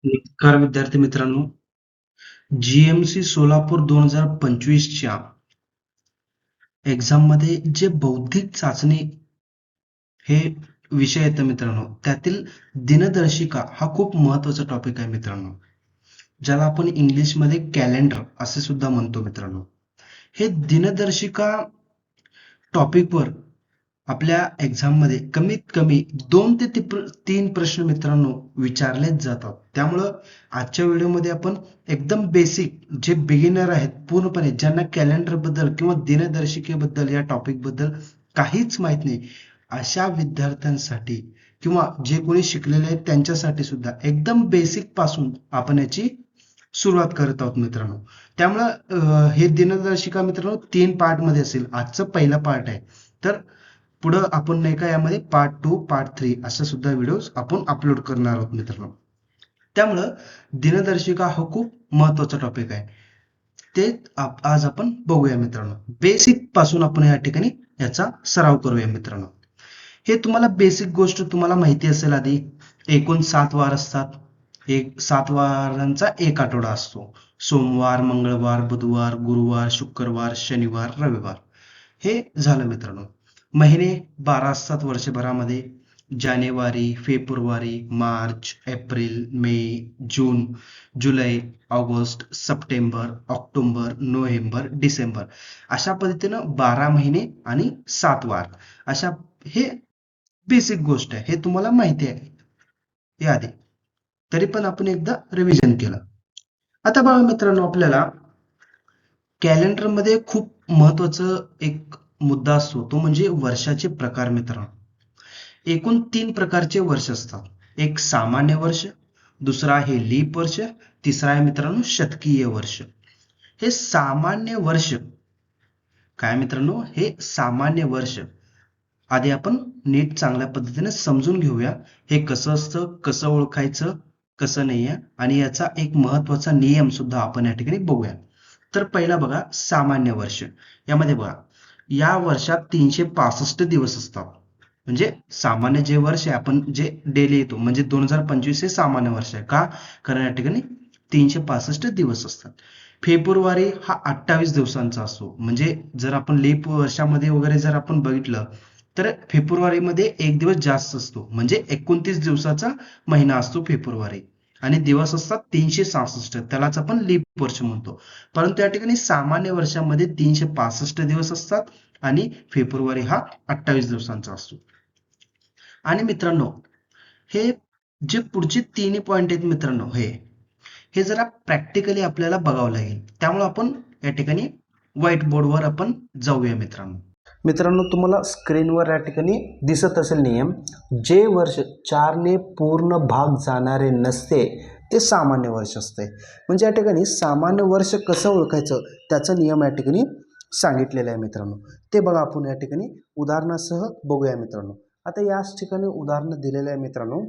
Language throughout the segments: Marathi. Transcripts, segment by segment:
नमस्कार विद्यार्थी मित्रांनो, जीएमसी सोलापूर 2025च्या एक्झाममध्ये जे बौद्धिक चाचणी हे विषय येतं मित्रांनो, त्यातील दिनदर्शिका हा खूप महत्वाचा टॉपिक आहे मित्रांनो, ज्याला आपण इंग्लिशमध्ये कॅलेंडर असे सुद्धा म्हणतो मित्रांनो. हे दिनदर्शिका टॉपिकवर आपल्या एक्झाममध्ये कमीत कमी 2 ते 3 प्रश्न मित्रांनो विचारलेच जातात. त्यामुळं आजच्या व्हिडिओमध्ये आपण एकदम बेसिक जे बिगिनर आहेत, पूर्णपणे ज्यांना कॅलेंडर बद्दल किंवा दिनदर्शिकेबद्दल या टॉपिक बद्दल काहीच माहित नाही, अशा विद्यार्थ्यांसाठी किंवा जे कोणी शिकलेले आहेत त्यांच्यासाठी सुद्धा एकदम बेसिक पासून आपण याची सुरुवात करत आहोत मित्रांनो. त्यामुळं हे दिनदर्शिका मित्रांनो 3 पार्ट मध्ये असेल. आजचं पहिला पार्ट आहे. तर पुढं आपण नाही का यामध्ये पार्ट 2, पार्ट 3 अशा सुद्धा व्हिडिओज आपण अपलोड करणार आहोत मित्रांनो. त्यामुळं दिनदर्शिका हा खूप महत्वाचा टॉपिक आहे. ते आज आपण बघूया मित्रांनो. बेसिक पासून आपण या ठिकाणी याचा सराव करूया मित्रांनो. हे तुम्हाला बेसिक गोष्ट तुम्हाला माहिती असेल आधी. एकूण 7 वार असतात. 7 वारांचा एक आठवडा असतो. सोमवार, मंगळवार, बुधवार, गुरुवार, शुक्रवार, शनिवार, रविवार. हे झालं मित्रांनो. महिने 12 असतात वर्षभरामध्ये. जानेवारी, फेब्रुवारी, मार्च, एप्रिल, मे, जून, जुलै, ऑगस्ट, सप्टेंबर, ऑक्टोबर, नोव्हेंबर, डिसेंबर अशा पद्धतीनं 12 महिने आणि 7 वार अशा हे बेसिक गोष्ट आहे. हे तुम्हाला माहिती आहे याआधी. तरी पण आपण एकदा रिव्हिजन केलं. आता बघा मित्रांनो, आपल्याला कॅलेंडरमध्ये खूप महत्वाचं एक मुद्दा असतो, तो म्हणजे वर्षाचे प्रकार मित्रांनो. एकूण 3 प्रकारचे वर्ष असतात. एक सामान्य वर्ष, दुसरा आहे लीप वर्ष, तिसरा आहे मित्रांनो शतकीय वर्ष. हे सामान्य वर्ष काय मित्रांनो, हे सामान्य वर्ष आधी आपण नीट चांगल्या पद्धतीने समजून घेऊया. हे कसं असतं, कसं ओळखायचं, कसं नाहीये, आणि याचा एक महत्वाचा नियम सुद्धा आपण या ठिकाणी बघूया. तर पहिला बघा सामान्य वर्ष. यामध्ये बघा, या वर्षात 365 दिवस असतात. म्हणजे सामान्य जे वर्ष आहे, आपण जे डेली येतो, म्हणजे 2025 हे सामान्य वर्ष आहे. का? कारण या ठिकाणी 365 दिवस असतात. फेब्रुवारी हा 28 दिवसांचा असतो. म्हणजे जर आपण लीप वर्षामध्ये वगैरे जर आपण बघितलं, तर फेब्रुवारीमध्ये एक दिवस जास्त असतो. म्हणजे 29 दिवसाचा महिना असतो फेब्रुवारी, आणि दिवस असतात 366. त्यालाच आपण लीप वर्ष म्हणतो. परंतु या ठिकाणी सामान्य वर्षामध्ये 365 दिवस असतात आणि फेब्रुवारी हा 28 दिवसांचा असतो. आणि मित्रांनो, हे जे पुढचे 3 पॉइंट आहेत मित्रांनो, हे हे जरा प्रॅक्टिकली आपल्याला बघावं लागेल. त्यामुळे आपण या ठिकाणी व्हाईट बोर्डवर आपण जाऊया मित्रांनो. मित्रांनो, तुम्हाला स्क्रीनवर या ठिकाणी दिसत असेल नियम. जे वर्ष 4ने पूर्ण भाग जाणारे नसते ते सामान्य वर्ष असते. म्हणजे या ठिकाणी सामान्य वर्ष कसं ओळखायचं त्याचा नियम या ठिकाणी सांगितलेला आहे मित्रांनो. ते बघा, आपण या ठिकाणी उदाहरणासह बघूया मित्रांनो. आता याच ठिकाणी उदाहरण दिलेलं आहे मित्रांनो.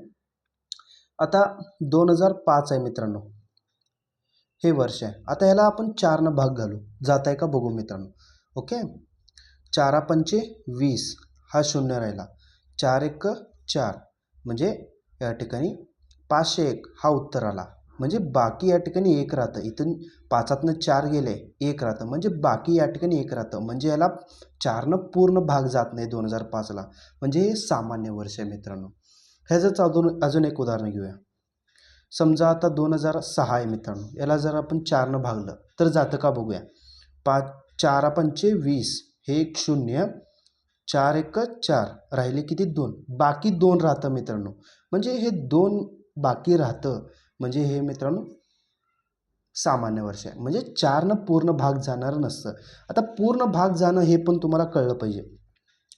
आता 2005 आहे मित्रांनो, हे वर्ष आहे. आता याला आपण 4 भाग घालू. जात आहे का बघू मित्रांनो. ओके. 4×5 20 हा शून्य राहिला. 4×1 4, म्हणजे या ठिकाणी 501 हा उत्तर आला. म्हणजे बाकी या ठिकाणी 1 राहतं. इथून 5तनं 4 गेले, 1 राहतं. म्हणजे बाकी या ठिकाणी 1 राहतं. म्हणजे याला 4नं पूर्ण भाग जात नाही 2005ला. म्हणजे हे सामान्य वर्ष आहे मित्रांनो. ह्याचंच अजून एक उदाहरण घेऊया. समजा आता 2006 आहे मित्रांनो. याला जर आपण 4नं भागलं तर जातं का बघूया. 4×5 20 हे एक शून्य. 4×1 4 राहिले किती 2. बाकी 2 राहतं मित्रांनो. म्हणजे हे 2 बाकी राहतं. म्हणजे हे मित्रांनो सामान्य वर्ष आहे. म्हणजे 4नं पूर्ण भाग जाणारं नसतं. आता पूर्ण भाग जाणं हे पण तुम्हाला कळलं पाहिजे.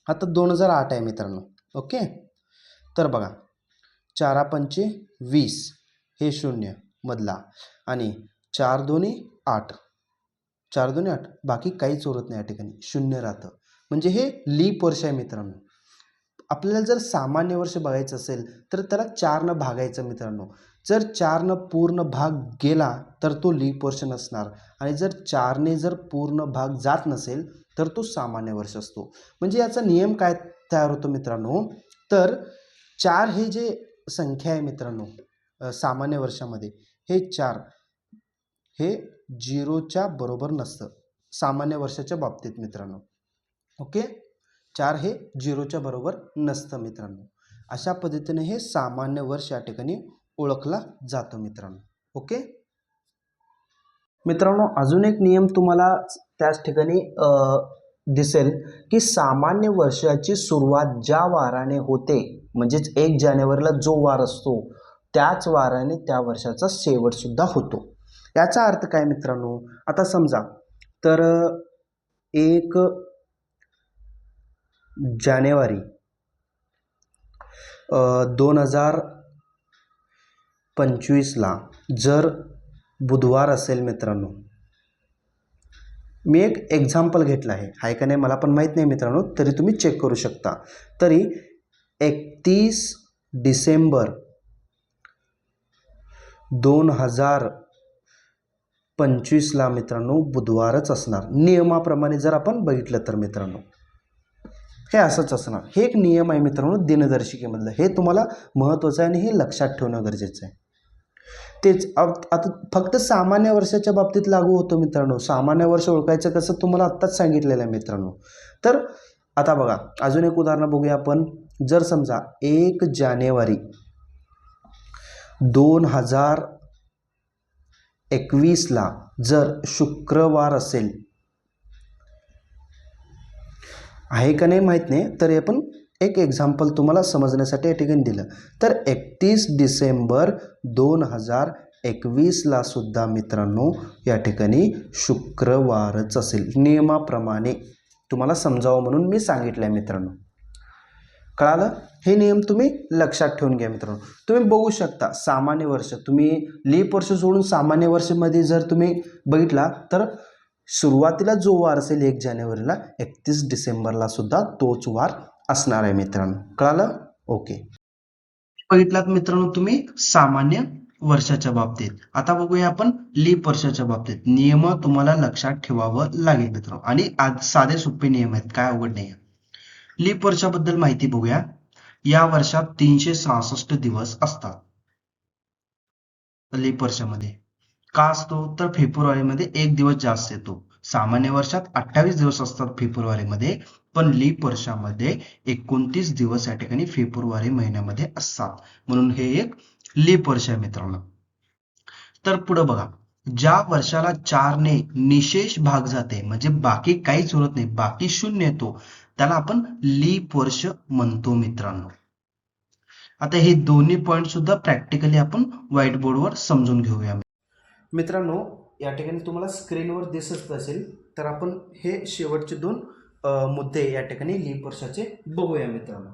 आता 2008 आहे मित्रांनो. ओके. तर बघा, 4×5 20 हे शून्य मधला, आणि 4×2 8. 4×2 8, बाकी काहीच उरत नाही या ठिकाणी, शून्य राहतं. म्हणजे हे लीप वर्ष आहे मित्रांनो. आपल्याला जर सामान्य वर्ष बघायचं असेल तर त्याला 4नं भागायचं मित्रांनो. जर 4नं पूर्ण भाग गेला तर तो लीप वर्ष नसणार, आणि जर 4ने जर पूर्ण भाग जात नसेल तर तो सामान्य वर्ष असतो. म्हणजे याचा नियम काय तयार होतो मित्रांनो. तर 4 हे जे संख्या आहे मित्रांनो, सामान्य वर्षामध्ये हे 4 हे 0च्या बरोबर नसतं सामान्य वर्षाच्या बाबतीत मित्रांनो. ओके, 4 हे 0च्या बरोबर नसतं मित्रांनो. अशा पद्धतीने हे सामान्य वर्ष या ठिकाणी ओळखला जातो मित्रांनो. ओके मित्रांनो, अजून एक नियम तुम्हाला त्याच ठिकाणी दिसेल की सामान्य वर्षाची सुरुवात ज्या वाराने होते म्हणजेच 1 जानेवारीला जो वार असतो त्याच वाराने त्या वर्षाचा शेवट सुद्धा होतो. याचा अर्थ काय मित्रांनो, आता समजा तर 1 जानेवारी 2025ला जर बुधवार असेल मित्रांनो, मी एक एक्झाम्पल घेतलं आहे का नाही मला पण माहीत नाही मित्रांनो, तरी तुम्ही चेक करू शकता. तरी 31 डिसेंबर 2025ला मित्रांनो बुधवारच असणार नियमाप्रमाणे जर आपण बघितलं तर मित्रांनो. हे असंच असणार. हे एक नियम आहे मित्रांनो दिनदर्शिकेमधलं. हे तुम्हाला महत्त्वाचं आहे आणि हे लक्षात ठेवणं गरजेचं आहे. तेच आता फक्त सामान्य वर्षाच्या बाबतीत लागू होतो मित्रांनो. सामान्य वर्ष ओळखायचं कसं तुम्हाला आत्ताच सांगितलेलं आहे मित्रांनो. तर आता बघा अजून एक उदाहरण बघूया आपण. जर समजा 1 जानेवारी 2021ला जर शुक्रवार असेल, आहे का नाही माहीत नाही, तरी आपण एक एक्झाम्पल तुम्हाला समजण्यासाठी या ठिकाणी दिलं. तर 31 डिसेंबर 2021ला सुद्धा मित्रांनो या ठिकाणी शुक्रवारच असेल. नियमाप्रमाणे तुम्हाला समजावं म्हणून मी सांगितलं आहे मित्रांनो. कळालं? हे नियम तुम्ही लक्षात ठेवून घ्या मित्रांनो. तुम्ही बघू शकता सामान्य वर्ष, तुम्ही लीप वर्ष सोडून सामान्य वर्षामध्ये जर तुम्ही बघितला तर सुरुवातीला जो वार असेल 1 जानेवारीला 31 डिसेंबरला सुद्धा तोच वार असणार आहे मित्रांनो. कळालं? ओके. बघितलात मित्रांनो तुम्ही सामान्य वर्षाच्या बाबतीत. आता बघूया आपण लीप वर्षाच्या बाबतीत. नियम तुम्हाला लक्षात ठेवावं लागेल मित्रांनो आणि आज साधे सोपे नियम आहेत, काय अवघड नाही. लीप वर्षाबद्दल माहिती बघूया. या वर्षात 366 दिवस असतात लीप वर्षामध्ये. का असतो तर फेब्रुवारीमध्ये 1 दिवस जास्त येतो. सामान्य वर्षात 28 दिवस असतात फेब्रुवारीमध्ये, पण लीप वर्षामध्ये 29 दिवस या ठिकाणी फेब्रुवारी महिन्यामध्ये असतात. म्हणून हे एक लीप वर्ष आहे मित्रांनो. तर पुढे बघा, ज्या वर्षाला 4ने निशेष भाग जाते म्हणजे बाकी काहीच उरत नाही, बाकी 0 येतो, त्याला आपण लीप वर्ष म्हणतो मित्रांनो. आता हे दोन्ही पॉइंट सुद्धा प्रॅक्टिकली आपण व्हाईट बोर्डवर समजून घेऊया मित्रांनो. या ठिकाणी तुम्हाला स्क्रीनवर दिसत असेल तर आपण हे शेवटचे 2 मुद्दे या ठिकाणी लीप वर्षाचे बघूया मित्रांनो.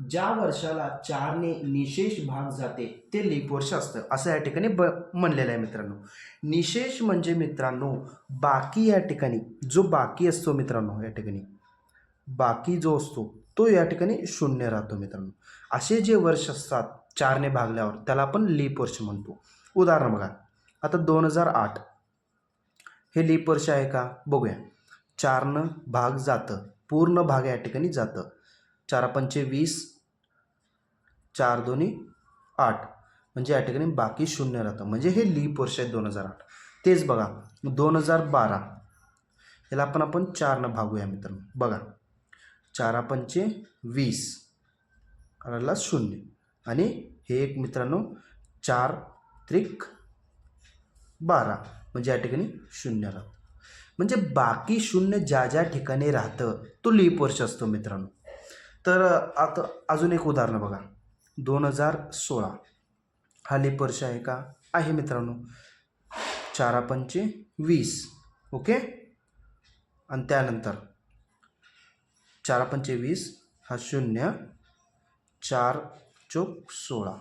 ज्या वर्षाला 4ने निशेष भाग जाते ते लीप वर्ष असतं असं या ठिकाणी म्हणलेलं आहे मित्रांनो. निशेष म्हणजे मित्रांनो बाकी, या ठिकाणी जो बाकी असतो मित्रांनो, या ठिकाणी बाकी जो असतो तो या ठिकाणी 0 राहतो मित्रांनो. असे जे वर्ष असतात 4ने भागल्यावर त्याला आपण लीप वर्ष म्हणतो. उदाहरण बघा, आता 2008 हे लीप वर्ष आहे का बघूया. 4 भाग जातं, पूर्ण भाग या ठिकाणी जातं. 4 पंचे 20, 4 दोन्ही 8, म्हणजे या ठिकाणी बाकी 0 राहतं, म्हणजे हे लीप वर्ष आहे 2008. तेच बघा 2012 याला आपण 4 भागूया मित्रांनो. बघा 4 पंचे 20 आला 0, आणि हे एक मित्रांनो 4 त्रिक 12, म्हणजे या ठिकाणी 0 राहतं. म्हणजे बाकी 0 ज्या ज्या ठिकाणी राहतं तो लीप वर्ष असतो मित्रांनो. तर आता अजून एक उदाहरण बघा, 2016 हा लीप वर्ष आहे का, आहे मित्रांनो. 4 पंचे 20, ओके, आणि त्यानंतर 4 पंचे 20 हा 0, 4 चोक 16,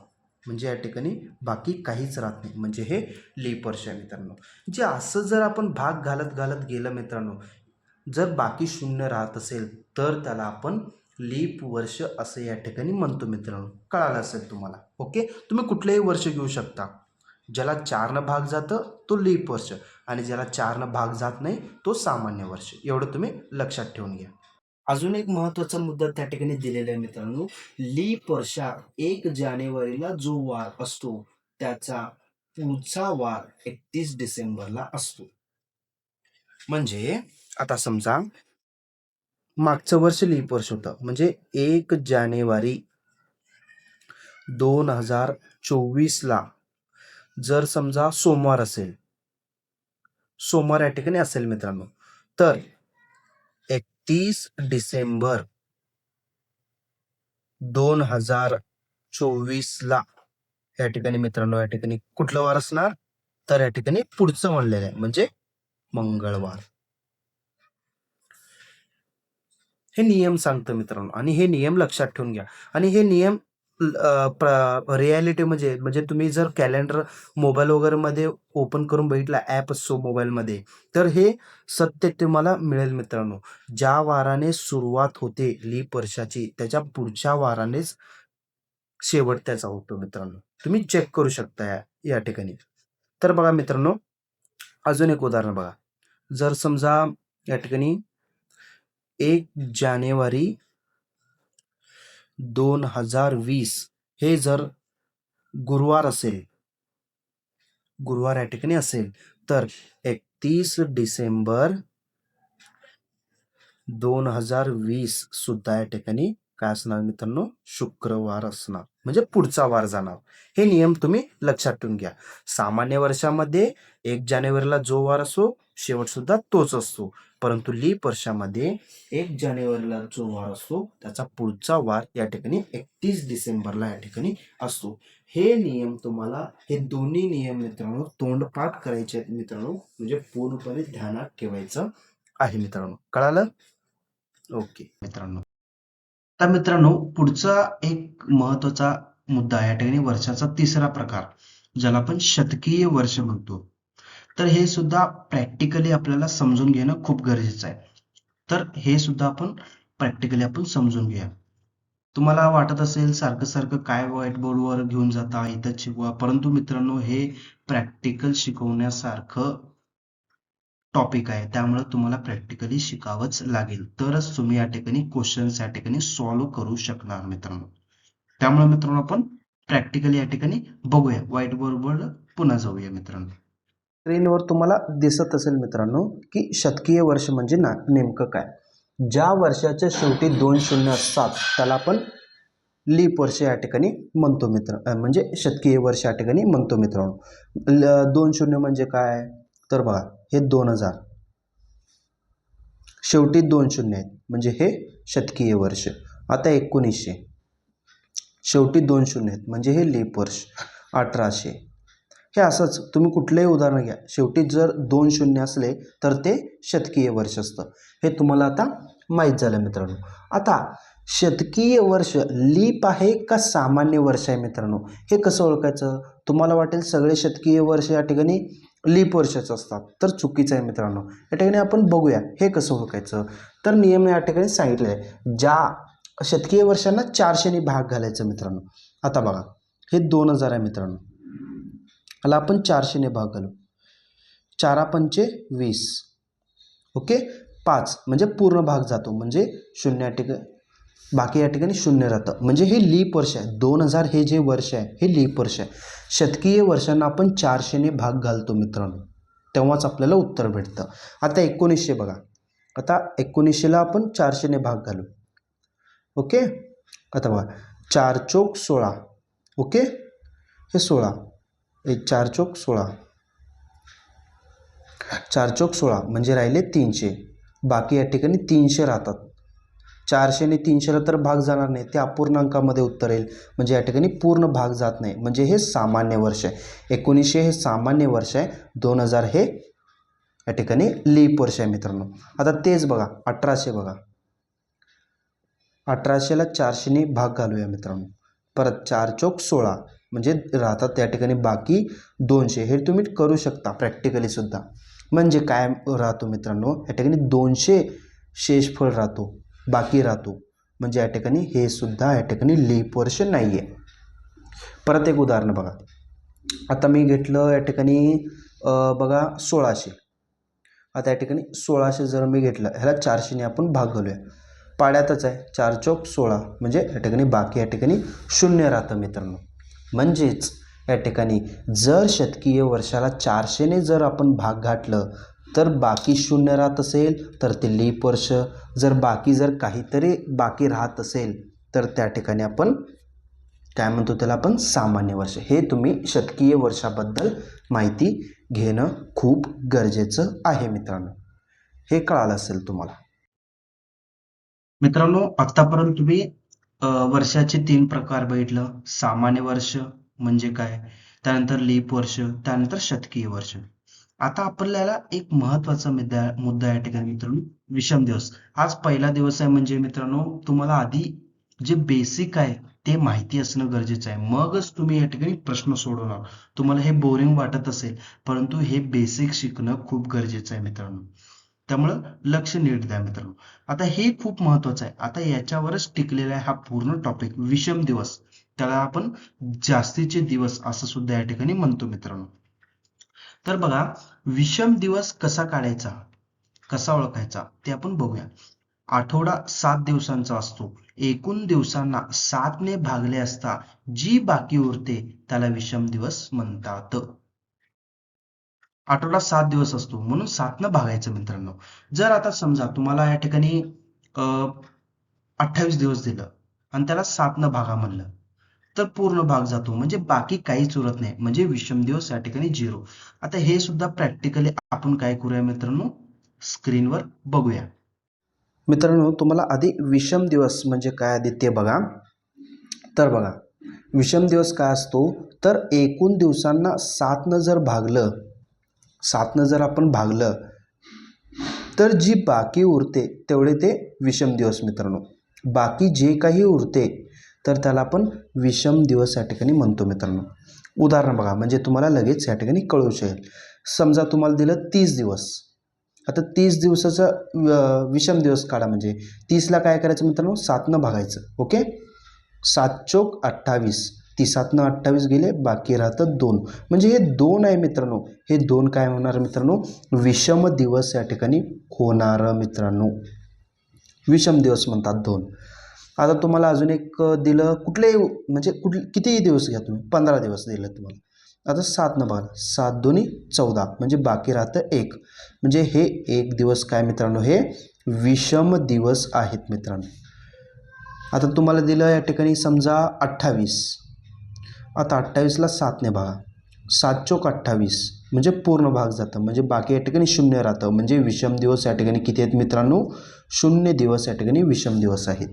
म्हणजे या ठिकाणी बाकी काहीच राहत नाही, म्हणजे हे लीप वर्ष आहे मित्रांनो. जे असं जर आपण भाग घालत घालत गेलं मित्रांनो, जर बाकी 0 राहत असेल तर त्याला आपण लीप वर्ष असं या ठिकाणी म्हणतो मित्रांनो. कळालं असेल तुम्हाला. ओके, तुम्ही कुठलंही वर्ष घेऊ शकता. ज्याला 4 भाग जातं तो लीप वर्ष, आणि ज्याला 4 भाग जात नाही तो सामान्य वर्ष. एवढं तुम्ही लक्षात ठेवून घ्या. अजून एक महत्त्वाचा मुद्दा त्या ठिकाणी दिलेला आहे मित्रांनो. लीप वर्षात 1 जानेवारीला जो वार असतो त्याचा पुढचा वार 31 डिसेंबरला असतो. म्हणजे आता समजा मागचं वर्ष लीप वर्ष होतं, म्हणजे 1 जानेवारी 2024ला जर समजा सोमवार असेल, सोमवार या ठिकाणी असेल मित्रांनो, तर 31 डिसेंबर 2024ला या ठिकाणी मित्रांनो, या ठिकाणी कुठलं वार असणार, तर या ठिकाणी पुढचं म्हणलेलं आहे म्हणजे मंगळवार. हे नियम सांगतं मित्रांनो, आणि हे नियम लक्षात ठेवून घ्या. आणि हे नियम रियालिटी म्हणजे तुम्ही जर कॅलेंडर मोबाईल वगैरे मध्ये ओपन करून बघितला, ॲप असतो मोबाईलमध्ये, तर हे सत्य तुम्हाला मिळेल मित्रांनो. ज्या वाराने सुरुवात होते लीप वर्षाची, त्याच्या पुढच्या वारानेच शेवट त्याचा होतो मित्रांनो. तुम्ही चेक करू शकता या ठिकाणी. तर बघा मित्रांनो, अजून एक उदाहरण बघा. जर समजा या ठिकाणी 1 जानेवारी 2020 हे जर गुरुवार असेल, गुरुवार या ठिकाणी असेल, तर 31 डिसेंबर 2020 सुद्धा या ठिकाणी काय असणार मित्रांनो, शुक्रवार असणार, म्हणजे पुढचा वार जाणार. हे नियम तुम्ही लक्षात ठेवून घ्या. सामान्य वर्षामध्ये 1 जानेवारीला जो वार असो, शेवट सुद्धा तोच असतो. परंतु लीप वर्षामध्ये 1 जानेवारीला जो वार असतो, त्याचा पुढचा वार या ठिकाणी 31 डिसेंबरला या ठिकाणी असतो. हे नियम तुम्हाला, हे दोन्ही नियम मित्रांनो तोंडपाठ करायचे आहेत मित्रांनो, म्हणजे पूर्णपणे ध्यानात ठेवायचं आहे मित्रांनो. कळालं? ओके मित्रांनो, तर मित्रांनो, पुढचा एक महत्वाचा मुद्दा या ठिकाणी वर्षाचा तिसरा प्रकार, ज्याला आपण शतकीय वर्ष म्हणतो. तर हे सुद्धा प्रॅक्टिकली आपल्याला समजून घेणं खूप गरजेचं आहे. तर हे सुद्धा आपण प्रॅक्टिकली आपण समजून घ्या. तुम्हाला वाटत असेल सारखं सारखं काय व्हाईट बोर्डवर घेऊन जाता, इथं शिकवा, परंतु मित्रांनो, हे प्रॅक्टिकल शिकवण्यासारखं टॉपिक आहे. त्यामुळे तुम्हाला प्रॅक्टिकली शिकावंच लागेल, तरच तुम्ही या ठिकाणी क्वेश्चन्स या ठिकाणी सॉल्व्ह करू शकणार मित्रांनो. त्यामुळे मित्रांनो, आपण प्रॅक्टिकली या ठिकाणी बघूया. व्हाईट बोर्डवर पुन्हा जाऊया मित्रांनो. स्क्रीनवर तुम्हाला दिसत असेल मित्रांनो की शतकीय वर्ष म्हणजे नेमकं काय. ज्या वर्षाच्या शेवटी 2 शून्य असतात त्याला आपण लीप वर्ष या ठिकाणी म्हणतो म्हणजे शतकीय वर्ष या ठिकाणी म्हणतो मित्रांनो. 2 शून्य म्हणजे काय, तर बघा हे 2000, शेवटी 2 शून्य आहेत म्हणजे हे शतकीय वर्ष. आता 1900, शेवटी 2 शून्य आहेत म्हणजे हे लीप वर्ष. 1800, हे असंच तुम्ही कुठलंही उदाहरण घ्या, शेवटी जर 2 शून्य असले तर ते शतकीय वर्ष असतं. हे तुम्हाला आता माहीत झालं मित्रांनो. आता शतकीय वर्ष लीप आहे का सामान्य वर्ष आहे मित्रांनो, हे कसं ओळखायचं. तुम्हाला वाटेल सगळे शतकीय वर्ष या ठिकाणी लीप वर्षाचं असतात, तर चुकीचं आहे मित्रांनो. या ठिकाणी आपण बघूया हे कसं ओळखायचं. तर नियम या ठिकाणी सांगितले आहे, ज्या शतकीय वर्षांना 400 ने भाग घालायचं मित्रांनो. आता बघा हे 2000 आहे मित्रांनो, याला आपण 400 ने भाग घालू. 4 पंचे 20, ओके. 5 म्हणजे पूर्ण भाग जातो, म्हणजे शून्य या ठिकाणी, बाकी या ठिकाणी शून्य राहतं, म्हणजे हे लीप वर्ष आहे. 2000 हे जे वर्ष आहे हे लीप वर्ष आहे. शतकीय वर्षांना आपण 400 ने भाग घालतो मित्रांनो, तेव्हाच आपल्याला उत्तर भेटतं. आता 1900 बघा, आता 1900ला आपण 400 ने भाग घालू, ओके. आता बघा 4 चोक 16, ओके. हे 16, 4 चोक 16, 4 चोक 16 म्हणजे राहिले 300, बाकी या ठिकाणी 300 राहतात. 400 ने 300ला तर भाग जाणार नाही, ते अपूर्णांकामध्ये उत्तर येईल, म्हणजे या ठिकाणी पूर्ण भाग जात नाही, म्हणजे हे सामान्य वर्ष आहे. 1900 हे सामान्य वर्ष आहे, 2000 हे या ठिकाणी लीप वर्ष आहे मित्रांनो. आता तेच बघा 1800 बघा, 1800ला 400 ने भाग घालूया मित्रांनो. परत 4 चोक 16 म्हणजे राहतात त्या ठिकाणी बाकी 200. हे तुम्ही करू शकता प्रॅक्टिकली सुद्धा. म्हणजे काय राहतो मित्रांनो, या ठिकाणी 200 शेषफळ राहतो, बाकी राहतो, म्हणजे या ठिकाणी हे सुद्धा या ठिकाणी लीप वर्ष नाही आहे. परत एक उदाहरण बघा, आता मी घेतलं या ठिकाणी बघा 1600. आता या ठिकाणी 1600 जर मी घेतलं, ह्याला 400 ने आपण भाग घालूया, पाड्यातच आहे. 4 चोक 16 म्हणजे या ठिकाणी बाकी या ठिकाणी शून्य राहतं मित्रांनो. म्हणजेच या ठिकाणी जर शतकीय वर्षाला 400ने जर आपण भाग घातलं तर बाकी शून्य राहत असेल तर ते लीप वर्ष, जर काहीतरी बाकी राहत असेल तर त्या ठिकाणी आपण काय म्हणतो, त्याला आपण सामान्य वर्ष. हे तुम्ही शतकीय वर्षाबद्दल माहिती घेणं खूप गरजेचं आहे मित्रांनो. हे कळालं असेल तुम्हाला. मित्रांनो, आतापर्यंत तुम्ही वर्षाचे 3 प्रकार बघितलं. सामान्य वर्ष म्हणजे काय, त्यानंतर लीप वर्ष, त्यानंतर शतकीय वर्ष. आता आपल्याला एक महत्वाचा मुद्दा या ठिकाणी मित्रांनो, विषम दिवस. आज पहिला दिवस आहे म्हणजे मित्रांनो, तुम्हाला आधी जे बेसिक आहे ते माहिती असणं गरजेचं आहे. मगच तुम्ही या ठिकाणी प्रश्न सोडवणार. तुम्हाला हे बोरिंग वाटत असेल, परंतु हे बेसिक शिकणं खूप गरजेचं आहे मित्रांनो. त्यामुळं लक्ष नीट द्या मित्रांनो. आता हे खूप महत्वाचं आहे. आता याच्यावरच टिकलेला आहे हा पूर्ण टॉपिक, विषम दिवस. त्याला आपण जास्तीचे दिवस असं सुद्धा या ठिकाणी म्हणतो मित्रांनो. तर बघा, विषम दिवस कसा काढायचा, कसा ओळखायचा ते आपण बघूया. आठवडा 7 दिवसांचा असतो. एकूण दिवसांना 7 ने भागले असता जी बाकी उरते त्याला विषम दिवस म्हणतात. आठवडा 7 दिवस असतो म्हणून 7 न भागायचं मित्रांनो. जर आता समजा तुम्हाला या ठिकाणी 28 दिवस दिलं आणि त्याला 7 न भागा म्हणलं तर पूर्ण भाग जातो, म्हणजे बाकी काहीच उरत नाही, म्हणजे विषम दिवस या ठिकाणी 0. आता हे सुद्धा प्रॅक्टिकली आपण काय करूया मित्रांनो, स्क्रीनवर बघूया. मित्रांनो, तुम्हाला आधी विषम दिवस म्हणजे काय आधी ते बघा. तर बघा, विषम दिवस काय असतो, तर एकूण दिवसांना 7 जर आपण भागलं तर जी बाकी उरते तेवढे ते विषम दिवस मित्रांनो. बाकी जे काही उरते तर त्याला आपण विषम दिवस या ठिकाणी म्हणतो मित्रांनो. उदाहरण बघा, म्हणजे तुम्हाला लगेच या ठिकाणी कळू शकेल. समजा तुम्हाला दिलं 30 दिवस. आता 30 दिवसाचा विषम दिवस काढा. म्हणजे 30ला काय करायचं मित्रांनो, 7 भागायचं. ओके, 7 चोक 28, 30 28 गेले, बाकी राहतं 2. म्हणजे हे 2 आहे मित्रांनो. हे 2 काय होणार मित्रांनो, विषम दिवस या ठिकाणी होणार मित्रांनो. विषम दिवस म्हणतात 2. आता तुम्हाला अजून एक दिलं, म्हणजे कितीही दिवस घ्या तुम्ही, 15 दिवस दिलं तुम्हाला. आता 7 बघा, 7 दोन्ही 14, म्हणजे बाकी राहतं 1. म्हणजे हे 1 दिवस काय मित्रांनो, हे विषम दिवस आहेत मित्रांनो. आता तुम्हाला दिलं या ठिकाणी समजा 28. आता 28ला 7 बघा, 7 चोक 28, म्हणजे पूर्ण भाग जातं, म्हणजे बाकी या ठिकाणी 0 राहतं. म्हणजे विषम दिवस या ठिकाणी किती आहेत मित्रांनो, 0 दिवस या ठिकाणी विषम दिवस आहेत.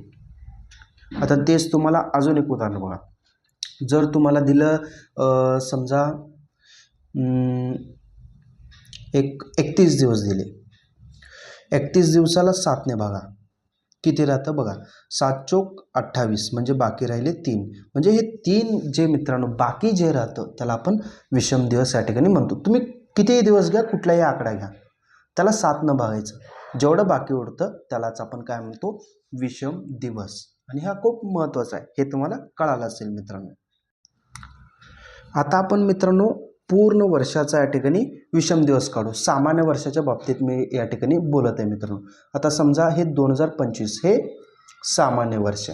आता तेच तुम्हाला अजून एक उदाहरण बघा. जर तुम्हाला दिलं समजा 31 दिवस दिले, 31 दिवसाला 7 बघा, किती राहतं बघा, 7 चोक 28, म्हणजे बाकी राहिले 3. म्हणजे हे 3 जे मित्रांनो बाकी जे राहतं त्याला आपण विषम दिवस या ठिकाणी म्हणतो. तुम्ही कितीही दिवस घ्या, कुठलाही आकडा घ्या, त्याला 7 भागायचं. जेवढं बाकी उरतं त्यालाच आपण काय म्हणतो, विषम दिवस. आणि हा खूप महत्त्वाचा आहे, हे तुम्हाला कळालं असेल मित्रांनो. आता आपण मित्रांनो पूर्ण वर्षाचा या ठिकाणी विषम दिवस काढू. सामान्य वर्षाच्या बाबतीत मी या ठिकाणी बोलत आहे मित्रांनो. आता समजा हे 2025 हे सामान्य वर्ष.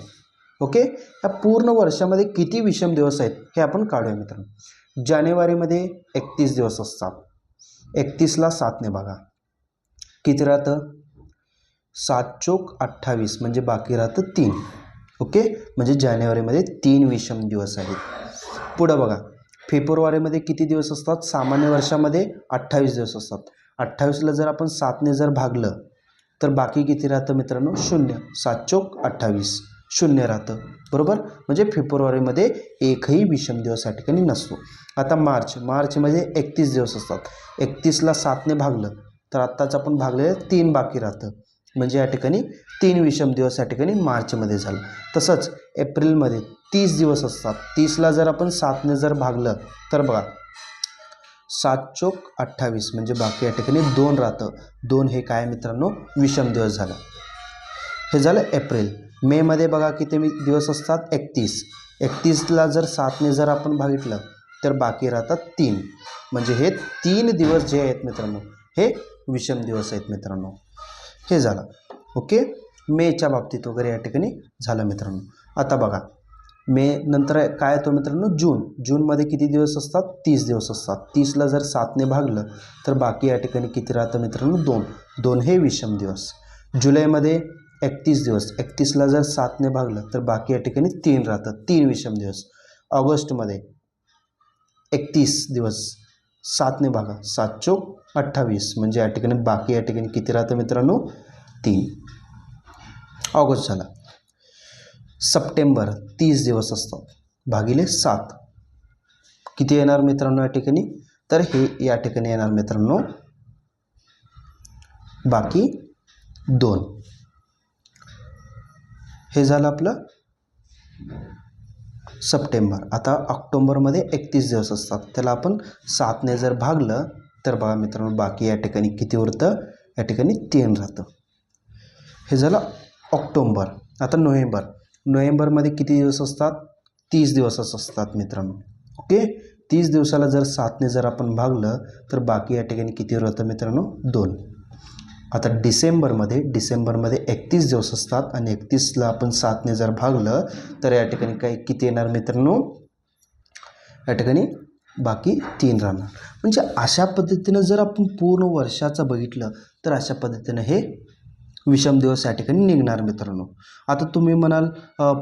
ओके, या पूर्ण वर्षामध्ये किती विषम दिवस आहेत हे आपण काढूया मित्रांनो. जानेवारीमध्ये 31 दिवस असतात. 31ला 7 बघा, किती राहतं, 7 चोक 28, म्हणजे बाकी राहतं 3. ओके, म्हणजे जानेवारीमध्ये 3 विषम दिवस आहेत. पुढं बघा, फेब्रुवारीमध्ये किती दिवस असतात, सामान्य वर्षामध्ये 28 दिवस असतात. 28ला जर आपण 7 जर भागलं तर बाकी किती राहतं मित्रांनो, 0. 7 चोक 28, 0 राहतं, बरोबर. म्हणजे फेब्रुवारीमध्ये एकही विषम दिवस या ठिकाणी नसतो. आता मार्चमध्ये 31 दिवस असतात. 31ला 7 भागलं तर आत्ताच आपण भागलेलं 3 बाकी राहतं, म्हणजे या ठिकाणी 3 विषम दिवस या ठिकाणी मार्चमध्ये झालं. तसंच एप्रिलमध्ये 30 दिवस असतात. 30ला जर आपण 7 जर भागलं तर बघा, 7 चोक 28, म्हणजे बाकी या ठिकाणी 2 राहतं. 2 हे काय मित्रांनो, विषम दिवस झालं. हे झालं एप्रिल. मेमध्ये बघा किती दिवस असतात, 31. 31ला जर 7 जर आपण भागितलं तर बाकी राहतात 3. म्हणजे हे 3 दिवस जे आहेत मित्रांनो हे विषम दिवस आहेत मित्रांनो. हे झालं. ओके, मेच्या बाबतीत वगैरे या ठिकाणी झालं मित्रांनो. आता बघा, मे नंतर काय येतो मित्रांनो जून. जूनमध्ये किती दिवस असतात 30 दिवस असतात. 30ला जर 7ने भागलं तर बाकी या ठिकाणी किती राहतं मित्रांनो 2. 2 हे विषम दिवस. जुलैमध्ये 31 दिवस. 31ला जर 7ने भागलं तर बाकी या ठिकाणी 3 राहतं. 3 विषम दिवस. ऑगस्टमध्ये 31 दिवस 7ने भागा. 7 चोक 28 म्हणजे या ठिकाणी बाकी या ठिकाणी किती राहतं मित्रांनो 3. ऑगस्ट झाला. सप्टेंबर 30 दिवस असतात भागिले 7 किती येणार मित्रांनो या ठिकाणी. तर हे या ठिकाणी येणार मित्रांनो बाकी 2. हे झालं आपलं सप्टेंबर. आता ऑक्टोबरमध्ये 31 दिवस असतात. त्याला आपण 7ने जर भागलं तर बघा मित्रांनो बाकी या ठिकाणी किती उरतं या ठिकाणी 3 राहतं. हे झालं ऑक्टोबर. आता नोव्हेंबर. नोव्हेंबरमध्ये किती दिवस असतात 30 दिवसच असतात मित्रांनो. ओके. 30 दिवसाला जर 7ने जर आपण भागलं तर बाकी या ठिकाणी किती राहतं मित्रांनो 2. आता डिसेंबरमध्ये 31 दिवस असतात आणि 31ला आपण 7ने जर भागलं तर या ठिकाणी काही किती येणार मित्रांनो या ठिकाणी बाकी 3 राहणार. म्हणजे अशा पद्धतीनं जर आपण पूर्ण वर्षाचं बघितलं तर अशा पद्धतीनं हे विषम दिवस या ठिकाणी निघणार मित्रांनो. आता तुम्ही म्हणाल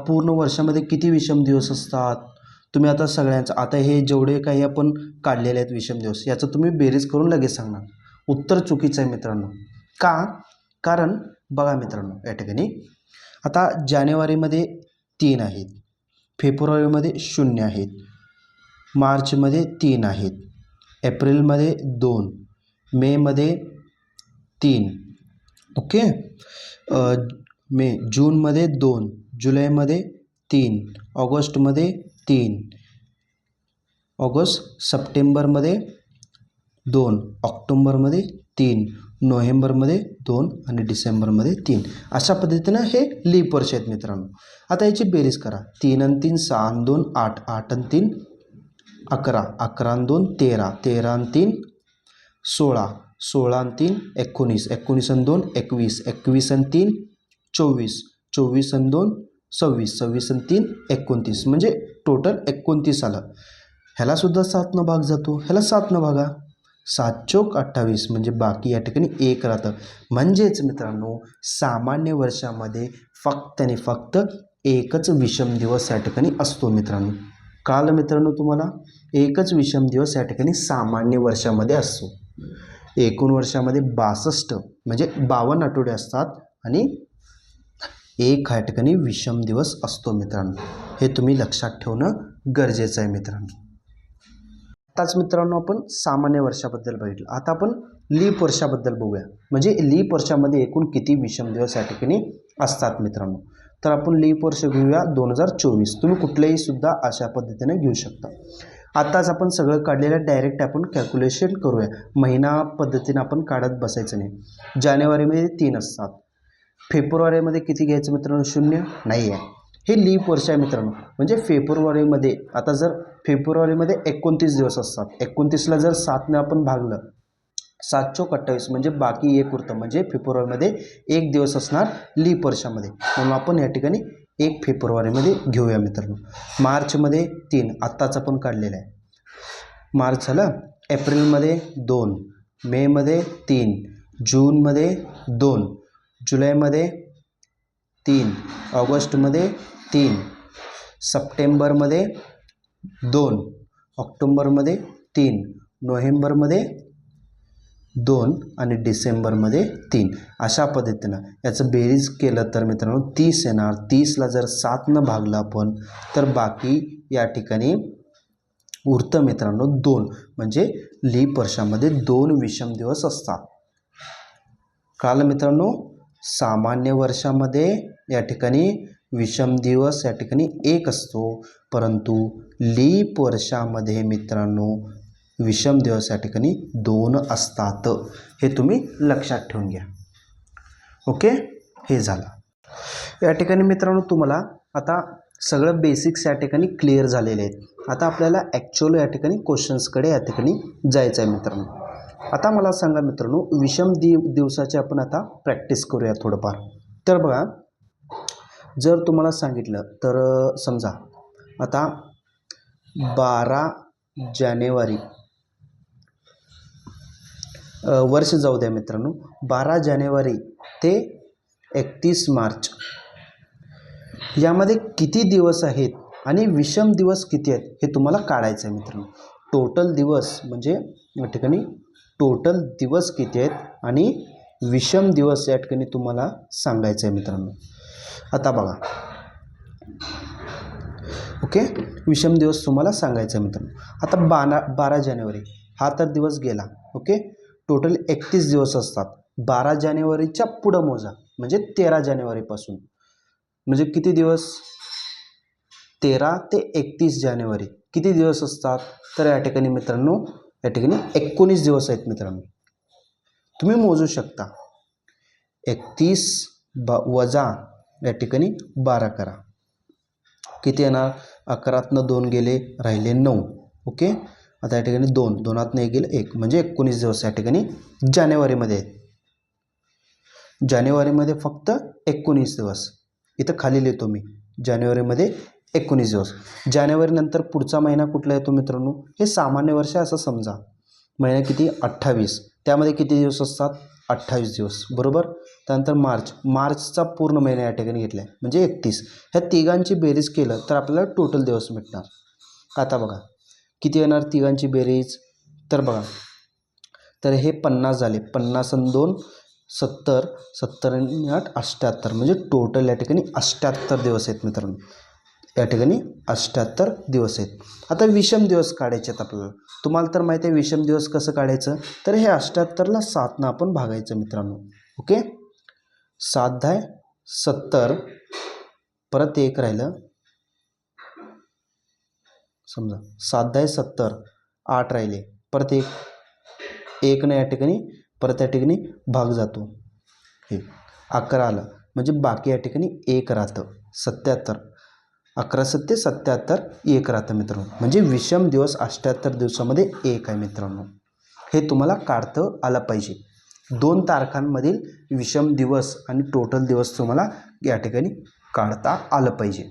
पूर्ण वर्षामध्ये किती विषम दिवस असतात. तुम्ही आता सगळ्यांचं आता हे जेवढे काही आपण काढलेले आहेत विषम दिवस याचं तुम्ही बेरीज करून लगेच सांगणार. उत्तर चुकीचं आहे मित्रांनो. का. कारण बघा मित्रांनो या ठिकाणी आता जानेवारीमध्ये 3 आहेत. फेब्रुवारीमध्ये 0 आहेत. मार्चमध्ये 3 आहेत. एप्रिलमध्ये 2. मेमध्ये 3. ओके. मे जूनमध्ये 2. जुलैमध्ये 3. ऑगस्टमध्ये 3. ऑगस्ट. सप्टेंबरमध्ये 2. ऑक्टोबरमध्ये 3. नोव्हेंबरमध्ये 2 आणि डिसेंबरमध्ये 3. अशा पद्धतीनं हे लीप वर्ष आहेत मित्रांनो. आता याची बेरीज करा. 3 आणि 3 6 आणि 2 8. 8 आणि 3 11. 11 आणि 2 13. 13 आणि 3 16. 16 आणि 3 19. 19 आणि 2 21. 21 आणि 3 24. 24 आणि 2 26. 26 आणि 3 29. म्हणजे टोटल 29 आलं. ह्याला सुद्धा 7 भाग जातो. ह्याला 7 भागा. 7 चोक 28 म्हणजे बाकी या ठिकाणी 1 राहतं. म्हणजेच मित्रांनो सामान्य वर्षामध्ये फक्त आणि फक्त एकच विषम दिवस या ठिकाणी असतो मित्रांनो. कळालं मित्रांनो तुम्हाला. एकच विषम दिवस या ठिकाणी सामान्य वर्षामध्ये असतो. एकूण वर्षामध्ये 62 म्हणजे 52 आठवडे असतात आणि एक या ठिकाणी विषम दिवस असतो मित्रांनो. हे तुम्ही लक्षात ठेवणं गरजेचं आहे मित्रांनो. आताच मित्रांनो आपण सामान्य वर्षाबद्दल बघितलं. आता आपण लीप वर्षाबद्दल बघूया. म्हणजे लीप वर्षामध्ये एकूण किती विषम दिवस या ठिकाणी असतात मित्रांनो. तर आपण लीप वर्ष घेऊया 2024. तुम्ही कुठलेही सुद्धा अशा पद्धतीने घेऊ शकता. आत्ताच आपण सगळं काढलेलं डायरेक्ट आपण कॅल्क्युलेशन करूया. महिना पद्धतीने आपण काढत बसायचं नाही. जानेवारीमध्ये 3 असतात. फेब्रुवारीमध्ये किती घ्यायचं मित्रांनो 0 नाही आहे. हे लीप वर्ष आहे मित्रांनो. म्हणजे फेब्रुवारीमध्ये आता जर फेब्रुवारीमध्ये 29 दिवस असतात. 29ला जर 7ने आपण भागलं 7 चोक 28 म्हणजे बाकी 1 उरतं. म्हणजे फेब्रुवारीमध्ये 1 दिवस असणार लीप वर्षामध्ये. म्हणून आपण या ठिकाणी 1 फेब्रुवारीमध्ये घेऊया मित्रांनो. मार्चमध्ये 3 आत्ताच आपण काढलेलं आहे. मार्च झालं. एप्रिलमध्ये 2. मेमध्ये 3. जूनमध्ये 2. जुलैमध्ये 3. ऑगस्टमध्ये 3. सप्टेंबरमध्ये 2. ऑक्टोबरमध्ये 3. नोव्हेंबरमध्ये 2 आणि डिसेंबरमध्ये 3. अशा पद्धतीनं याचं बेरीज केलं तर मित्रांनो 30 येणार. 30ला जर 7ने भागलं आपण तर बाकी या ठिकाणी उरतं मित्रांनो 2. म्हणजे लीप वर्षामध्ये 2 विषम दिवस असतात. कळालं मित्रांनो. सामान्य वर्षामध्ये या ठिकाणी विषम दिवस या ठिकाणी 1 असतो. परंतु लीप वर्षामध्ये मित्रांनो विषम दिवस या ठिकाणी 2 असतात. हे तुम्ही लक्षात ठेवून घ्या. ओके. हे झालं. या ठिकाणी मित्रांनो तुम्हाला आता सगळं बेसिक्स या ठिकाणी क्लिअर झालेले आहेत. आता आपल्याला ॲक्च्युअल या ठिकाणी क्वेश्चन्सकडे या ठिकाणी जायचं आहे मित्रांनो. आता मला सांगा मित्रांनो विषम दिवसाची आपण आता प्रॅक्टिस करूया थोडंफार. तर बघा जर तुम्हाला सांगितलं तर समजा आता 12 जानेवारी वर्ष जाऊ द्या मित्रांनो, 12 जानेवारी ते 31 मार्च यामध्ये किती दिवस आहेत आणि विषम दिवस किती आहेत हे तुम्हाला काढायचं आहे मित्रांनो. टोटल दिवस म्हणजे या ठिकाणी टोटल दिवस किती आहेत आणि विषम दिवस या ठिकाणी तुम्हाला सांगायचं आहे मित्रांनो. आता बघा, ओके, विषम दिवस तुम्हाला सांगायचं आहे मित्रांनो. आता 12 जानेवारी हा तर दिवस गेला. ओके, टोटल 31 दिवस असतात. 12 जानेवारीच्या पुढं मोजा म्हणजे 13 जानेवारीपासून, म्हणजे किती दिवस, 13 ते 31 जानेवारी किती दिवस असतात, तर या ठिकाणी मित्रांनो या ठिकाणी 19 दिवस आहेत मित्रांनो. तुम्ही मोजू शकता. 31 वजा या ठिकाणी 12 करा, किती येणार, 11तनं 2 गेले, राहिले 9. ओके, आता या ठिकाणी 2, 2तनं 1 गेले 1, म्हणजे 19 दिवस या ठिकाणी जानेवारीमध्ये आहेत. जानेवारीमध्ये फक्त 19 दिवस, इथं खाली लिहितो मी, जानेवारीमध्ये 19 दिवस. जानेवारीनंतर पुढचा महिना कुठला येतो मित्रांनो, हे सामान्य वर्ष असं समजा. महिना किती, 28, त्यामध्ये किती दिवस असतात, 28 दिवस बरोबर. त्यानंतर मार्चचा पूर्ण महिना या ठिकाणी घेतला आहे म्हणजे 31. ह्या तिघांची बेरीज केलं तर आपल्याला टोटल दिवस मिळणार. आता बघा किती येणार तिघांची बेरीज, तर बघा, तर हे 50 झाले, 50 आणि 2 70, 70 आणि 8 78, म्हणजे टोटल या ठिकाणी 78 दिवस आहेत मित्रांनो. या ठिकाणी 78 दिवस आहेत. आता विषम दिवस काढायचे आहेत आपल्याला. तुम्हाला तर माहिती आहे विषम दिवस कसं काढायचं, तर हे 78ला 7नं आपण भागायचं मित्रांनो. ओके, 7 10 70, परत 1 राहिलं, समजा 7 10 70, 8 राहिले, परत 1 या ठिकाणी परत या ठिकाणी भाग जातो, हे 11 आलं, म्हणजे बाकी या ठिकाणी 1 राहतं, 77, 11 7 77, 1 राहतं मित्रांनो. म्हणजे विषम दिवस 78 दिवसामध्ये 1 आहे मित्रांनो. हे तुम्हाला काढतं आलं पाहिजे. 2 तारखांमधील विषम दिवस आणि टोटल दिवस तुम्हाला या ठिकाणी काढता आलं पाहिजे.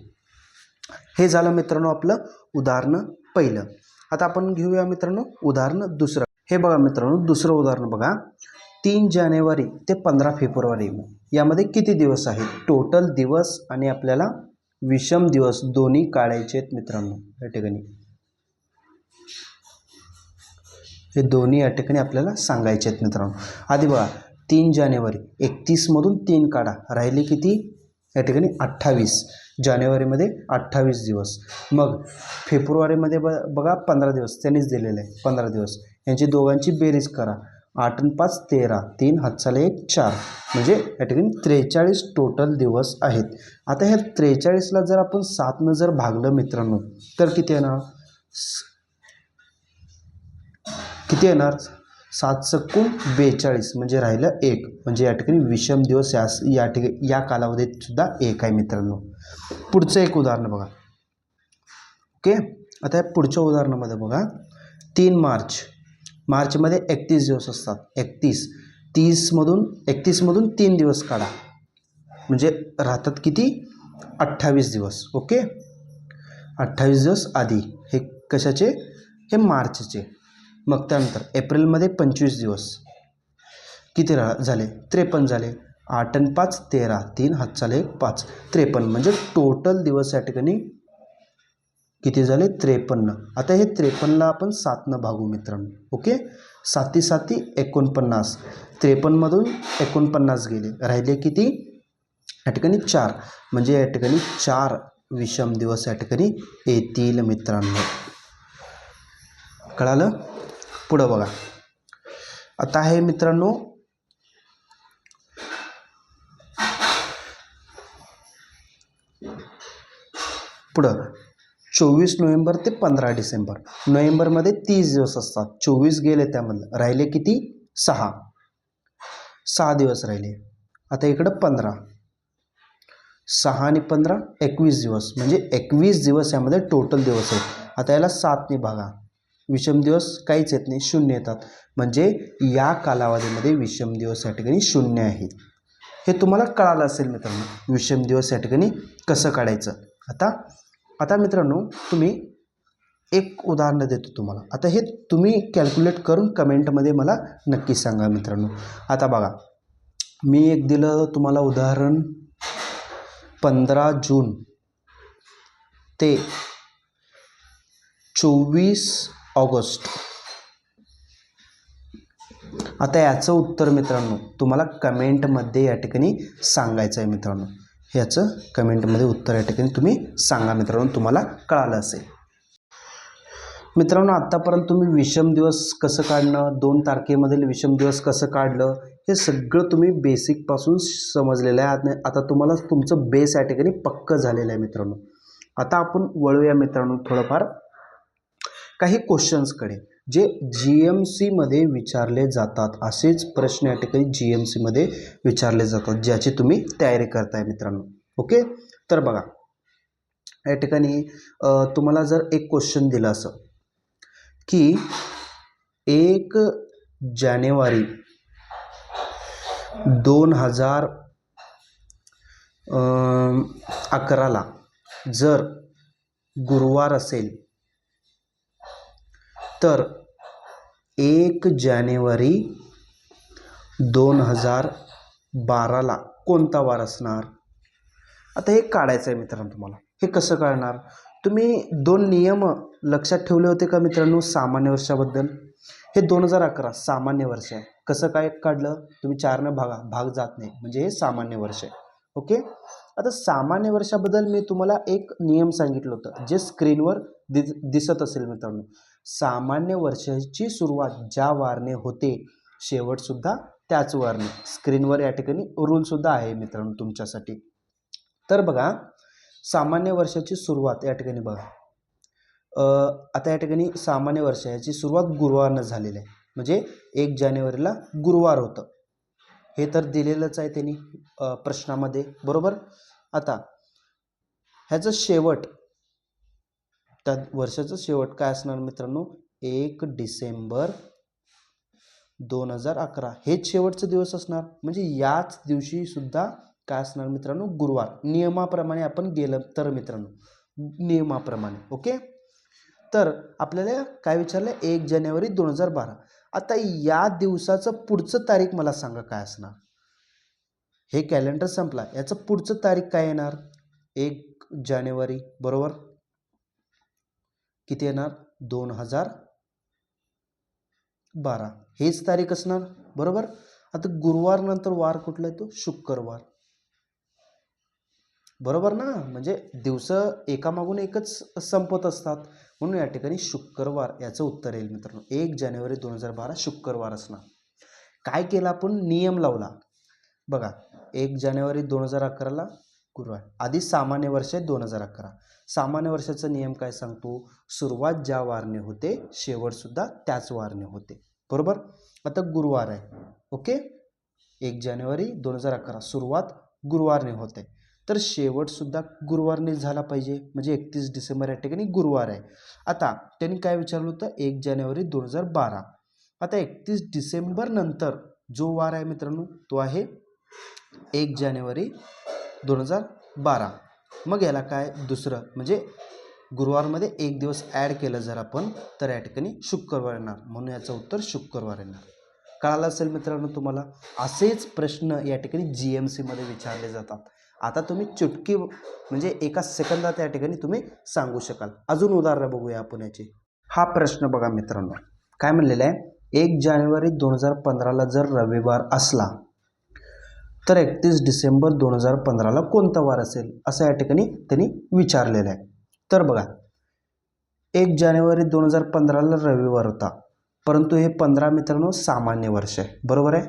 हे झालं मित्रांनो आपलं उदाहरण पहिलं. आता आपण घेऊया मित्रांनो उदाहरण दुसरं. हे बघा मित्रांनो, दुसरं उदाहरण बघा. 3 जानेवारी ते 15 फेब्रुवारी यामध्ये किती दिवस आहेत, टोटल दिवस आणि आपल्याला विषम दिवस दोन्ही काढायचे आहेत मित्रांनो. या ठिकाणी हे दोन्ही या ठिकाणी आपल्याला सांगायचे आहेत मित्रांनो. आधी बघा, 3 जानेवारी 31 मधून 3 काढा, राहिले किती या ठिकाणी 28. जानेवारीमध्ये 28 दिवस. मग फेब्रुवारीमध्ये बघा 15 दिवस त्यांनीच दिलेले आहे, 15 दिवस. यांची दोघांची बेरीज करा, 8 आणि 5 13, 3 हातचाला 1 4, म्हणजे या ठिकाणी 43 टोटल दिवस आहेत. आता ह्या 43ला जर आपण 7नं जर भागलं मित्रांनो तर किती येणार, किती येणार, 7 चक्कून 42, म्हणजे राहिलं 1, म्हणजे या ठिकाणी विषम दिवस या ठिकाणी या कालावधीत सुद्धा 1 आहे मित्रांनो. पुढचं एक उदाहरण बघा. ओके, आता या पुढच्या उदाहरणामध्ये बघा, 3 मार्चमध्ये 31 दिवस असतात. 31 मधून 3 दिवस काढा, म्हणजे राहतात किती, 28 दिवस. ओके, 28 दिवस आधी हे कशाचे, हे मार्चचे. मग त्यानंतर एप्रिलमध्ये 25 दिवस, किती झाले, 53 झाले. 8 आणि 5 13, 3 हातचाला 1 5, 53, म्हणजे टोटल दिवस या ठिकाणी किती झाले, 53. आता हे 53ला आपण 7नं भागू मित्रांनो. ओके, 7 7 49, 53मधून 49 गेले, राहिले किती या ठिकाणी 4, म्हणजे या ठिकाणी 4 विषम दिवस या ठिकाणी येतील मित्रांनो. कळालं. पुढं बघा. आता हे मित्रांनो पुढं 24 नोव्हेंबर ते 15 डिसेंबर. नोव्हेंबरमध्ये 30 दिवस असतात, 24 गेले, त्यामधलं राहिले किती, 6 दिवस राहिले. आता इकडं 15, 6 आणि 15 21 दिवस, म्हणजे 21 दिवस यामध्ये टोटल दिवस आहेत. आता याला 7ने भागा, विषम दिवस काहीच येत नाही, 0 येतात, म्हणजे या कालावधीमध्ये विषम दिवस या ठिकाणी 0 आहेत. हे तुम्हाला कळालं असेल मित्रांनो, विषम दिवस या ठिकाणी कसं काढायचं. आता आता मित्रांनो तुम्ही एक उदाहरण देतो तुम्हाला. आता हे तुम्ही कॅल्क्युलेट करून कमेंटमध्ये मला नक्की सांगा मित्रांनो. आता बघा मी एक दिलं तुम्हाला उदाहरण 15 जून ते 24 ऑगस्ट. आता याचं उत्तर मित्रांनो तुम्हाला कमेंटमध्ये या ठिकाणी सांगायचं आहे मित्रांनो. याचं कमेंटमध्ये उत्तर या ठिकाणी तुम्ही सांगा मित्रांनो, तुम्हाला कळालं असेल. मित्रांनो आत्तापर्यंत तुम्ही विषम दिवस कसं काढणं, 2 तारखेमधील विषम दिवस कसं काढलं, हे सगळं तुम्ही बेसिकपासून समजलेलं आहे. आता तुम्हाला तुमचं बेस या ठिकाणी पक्कं झालेलं आहे मित्रांनो. आता आपण वळूया मित्रांनो थोडंफार काही क्वेश्चन्सकडे, जे GMC मध्ये विचारले जातात. असेच प्रश्न या ठिकाणी GMC मध्ये विचारले जातात, ज्याची तुम्ही तयारी करताय मित्रांनो. ओके, तर बघा या ठिकाणी तुम्हाला जर एक क्वेश्चन दिलं असं की 1 जानेवारी 2011ला जर गुरुवार असेल तर 1 जानेवारी 2012ला कोणता वार असणार. आता हे काढायचं आहे मित्रांनो तुम्हाला. हे कसं काढणार, तुम्ही 2 नियम लक्षात ठेवले होते का मित्रांनो सामान्य वर्षाबद्दल. हे 2011 सामान्य वर्ष आहे. कसं काय काढलं तुम्ही, 4ने भाग जात नाही म्हणजे हे सामान्य वर्ष आहे. ओके, आता सामान्य वर्षाबद्दल मी तुम्हाला एक नियम सांगितलं होतं, जे स्क्रीनवर दिसत असेल मित्रांनो. सामान्य वर्षाची सुरुवात ज्या वारने होते शेवटसुद्धा त्याच वारने. स्क्रीनवर या ठिकाणी रूलसुद्धा आहे मित्रांनो तुमच्यासाठी. तर बघा सामान्य वर्षाची सुरुवात या ठिकाणी बघा, आता या ठिकाणी सामान्य वर्ष याची सुरुवात गुरुवारनं झालेली आहे. म्हणजे 1 जानेवारीला गुरुवार होतं, हे तर दिलेलंच आहे त्यांनी प्रश्नामध्ये, बरोबर. आता ह्याचं शेवट, त्या वर्षाचं शेवट काय असणार मित्रांनो, 1 डिसेंबर 2011 हेच शेवटचा दिवस असणार. म्हणजे याच दिवशी सुद्धा काय असणार मित्रांनो, गुरुवार. नियमाप्रमाणे आपण गेलं तर मित्रांनो, नियमाप्रमाणे. ओके, तर आपल्याला काय विचारलं, 1 जानेवारी 2012. आता या दिवसाचं पुढचं तारीख मला सांगा काय असणार. हे कॅलेंडर संपला, याचं पुढचं तारीख काय येणार, 1 जानेवारी बरोबर किती येणार, 2012 हेच तारीख असणार बरोबर. आता गुरुवार नंतर वार कुठला आहे, तो शुक्रवार बरोबर ना. म्हणजे दिवस एकामागून एकच संपत असतात, म्हणून या ठिकाणी शुक्रवार याचं उत्तर येईल मित्रांनो. 1 जानेवारी 2012 शुक्रवार असणार. काय केलं आपण, नियम लावला बघा. 1 जानेवारी 2011ला गुरुवार, आधी सामान्य वर्ष आहे 2011. सामान्य वर्षाचा नियम काय सांगतो, सुरुवात ज्या वारने होते शेवटसुद्धा त्याच वारने होते बरोबर. आता गुरुवार आहे. ओके, 1 जानेवारी 2011 सुरुवात गुरुवारने होते, तर शेवटसुद्धा गुरुवारने झाला पाहिजे. म्हणजे 31 डिसेंबर या ठिकाणी गुरुवार आहे. आता त्यांनी काय विचारलं होतं, 1 जानेवारी 2012. आता 31 डिसेंबर नंतर जो वार आहे मित्रांनो तो आहे 1 जानेवारी 2012. मग याला काय दुसरं म्हणजे गुरुवारमध्ये एक दिवस ॲड केलं जर आपण, तर या ठिकाणी शुक्रवार येणार, म्हणून याचं उत्तर शुक्रवार येणार. कळालं असेल मित्रांनो तुम्हाला. असेच प्रश्न या ठिकाणी GMC मध्ये विचारले जातात. आता तुम्ही चुटकी म्हणजे एका सेकंदात या ठिकाणी तुम्ही सांगू शकाल. अजून उदाहरण बघूया आपण याची. हा प्रश्न बघा मित्रांनो, काय म्हणलेला आहे, 1 जानेवारी 2015ला जर रविवार असला तर 31 डिसेंबर 2015ला कोणता वार असेल, असं या ठिकाणी त्यांनी विचारलेलं आहे. तर बघा 1 जानेवारी 2015ला रविवार होता, परंतु हे 15 मित्रांनो सामान्य वर्ष आहे बरोबर आहे.